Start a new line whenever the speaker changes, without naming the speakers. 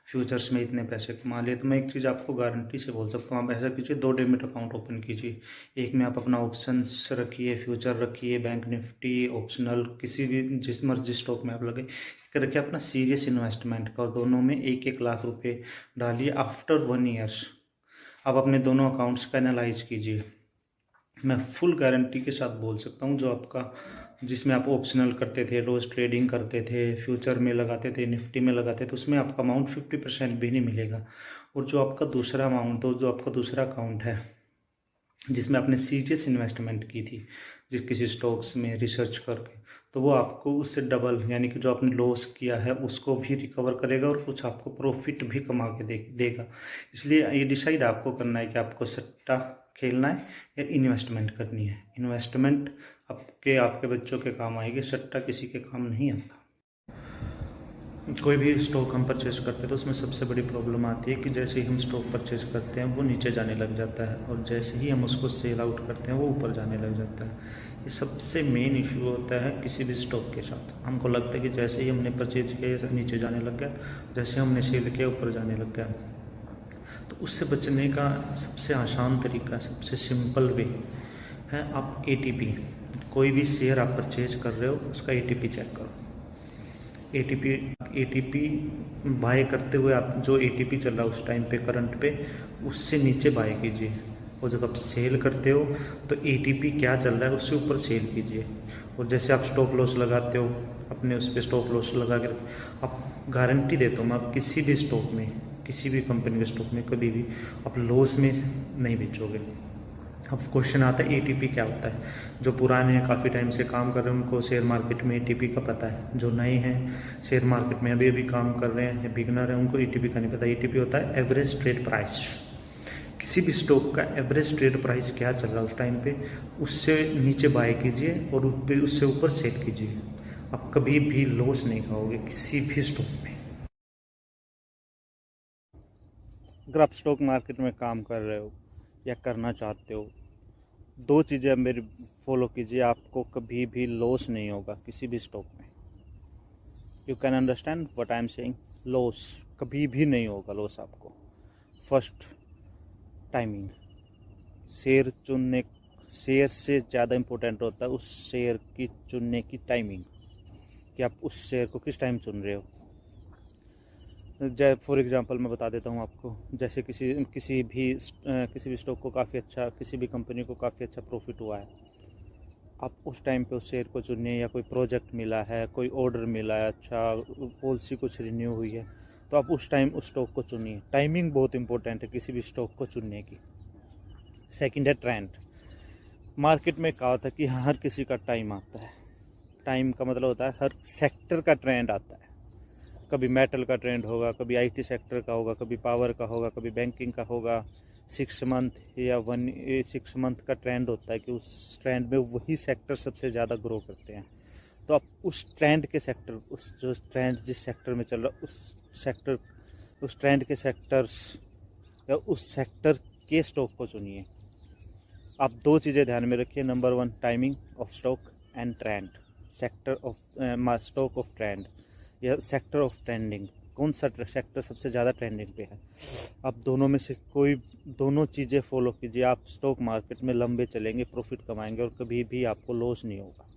Futures में इतने पैसे कमा लिए। तो मैं एक चीज़ आपको गारंटी से बोल सकता हूँ, आप ऐसा कीजिए, 2 डीमैट अकाउंट ओपन कीजिए। एक में आप अपना ऑप्शंस रखिए, फ्यूचर रखिए, बैंक निफ्टी, ऑप्शनल, किसी भी जिस मर्जी स्टॉक में आप लगे रखिए, अपना सीरियस इन्वेस्टमेंट का, और दोनों में 1-1 लाख रुपए डालिए। आफ्टर 1 ईयर्स आप अपने दोनों अकाउंट्स का एनालाइज कीजिए। मैं फुल गारंटी के साथ बोल सकता हूँ, जो आपका जिसमें आप ऑप्शनल करते थे, रोज़ ट्रेडिंग करते थे, फ्यूचर में लगाते थे, निफ्टी में लगाते थे, उसमें आपका अमाउंट 50% भी नहीं मिलेगा। और जो आपका दूसरा अमाउंट हो, जो आपका दूसरा अकाउंट है जिसमें आपने सीरियस इन्वेस्टमेंट की थी, जिस किसी स्टॉक्स में रिसर्च करके, तो वो आपको उससे डबल, यानी कि जो आपने लॉस किया है उसको भी रिकवर करेगा और कुछ आपको प्रॉफिट भी कमा के देगा। इसलिए ये डिसाइड आपको करना है कि आपको सट्टा खेलना है या इन्वेस्टमेंट करनी है। इन्वेस्टमेंट आपके बच्चों के काम आएगी, सट्टा किसी के काम नहीं आता। कोई भी स्टॉक हम परचेज करते हैं तो उसमें सबसे बड़ी प्रॉब्लम आती है कि जैसे ही हम स्टॉक परचेज करते हैं वो नीचे जाने लग जाता है, और जैसे ही हम उसको सेल आउट करते हैं वो ऊपर जाने लग जाता है। ये सबसे मेन इशू होता है किसी भी स्टॉक के साथ। हमको लगता है कि जैसे ही हमने परचेज किया नीचे जाने लग गया, जैसे हमने सेल किया ऊपर जाने लग गया। तो उससे बचने का सबसे आसान तरीका, सबसे सिंपल वे है, आप ATP, कोई भी शेयर आप परचेज कर रहे हो उसका ATP चेक करो। ATP बाय करते हुए आप जो ATP चल रहा है उस टाइम पे करंट पे, उससे नीचे बाय कीजिए। और जब आप सेल करते हो तो ATP क्या चल रहा है उससे ऊपर सेल कीजिए। और जैसे आप स्टॉप लॉस लगाते हो अपने उस पर, स्टॉप लॉस लगा के आप, गारंटी देता हूँ मैं, आप किसी भी स्टॉक में, किसी भी कंपनी के स्टॉक में कभी भी आप लॉस में नहीं बेचोगे। अब क्वेश्चन आता है ATP क्या होता है। जो पुराने हैं, काफ़ी टाइम से काम कर रहे हैं, उनको शेयर मार्केट में ATP का पता है। जो नए हैं, शेयर मार्केट में अभी अभी काम कर रहे हैं या बिगनर हैं, उनको ATP का नहीं पता। ATP होता है एवरेज ट्रेड प्राइस। किसी भी स्टॉक का एवरेज ट्रेड प्राइस क्या चल रहा है उस टाइम पे, उससे नीचे बाय कीजिए और उससे ऊपर सेल कीजिए। आप कभी भी लॉस नहीं खाओगे किसी भी स्टॉक में। अगर आप स्टॉक मार्केट में काम कर रहे हो या करना चाहते हो, 2 चीज़ें मेरी फॉलो कीजिए, आपको कभी भी लॉस नहीं होगा किसी भी स्टॉक में। You can understand what I am saying. Loss कभी भी नहीं होगा, लॉस आपको। First, timing. शेयर से ज़्यादा इम्पोर्टेंट होता है उस शेयर की चुनने की टाइमिंग, कि आप उस शेयर को किस टाइम चुन रहे हो। फॉर एग्जांपल मैं बता देता हूँ आपको, जैसे किसी भी स्टॉक को काफ़ी अच्छा, किसी भी कंपनी को काफ़ी अच्छा प्रॉफिट हुआ है, आप उस टाइम पे उस शेयर को चुनिए। या कोई प्रोजेक्ट मिला है, कोई ऑर्डर मिला है, अच्छा पॉलिसी कुछ रिन्यू हुई है, तो आप उस टाइम उस स्टॉक को चुनिए। टाइमिंग बहुत इंपॉर्टेंट है किसी भी स्टॉक को चुनने की। सेकंड है ट्रेंड। मार्केट में कहा था कि हर किसी का टाइम आता है। टाइम का मतलब होता है हर सेक्टर का ट्रेंड आता है। कभी मेटल का ट्रेंड होगा, कभी IT सेक्टर का होगा, कभी पावर का होगा, कभी बैंकिंग का होगा। 6 मंथ या 6 मंथ का ट्रेंड होता है कि उस ट्रेंड में वही सेक्टर सबसे ज़्यादा ग्रो करते हैं। तो आप उस ट्रेंड के सेक्टर, उस जो ट्रेंड जिस सेक्टर में चल रहा है उस ट्रेंड के सेक्टर्स या उस सेक्टर के स्टॉक को चुनिए। आप 2 चीज़ें ध्यान में रखिए। Number 1, timing of stock and trend. Sector of stock of trend या सेक्टर ऑफ ट्रेंडिंग, कौन सा सेक्टर सबसे ज़्यादा ट्रेंडिंग पे है। आप दोनों में से दोनों चीज़ें फॉलो कीजिए। आप स्टॉक मार्केट में लंबे चलेंगे, प्रॉफिट कमाएंगे और कभी भी आपको लॉस नहीं होगा।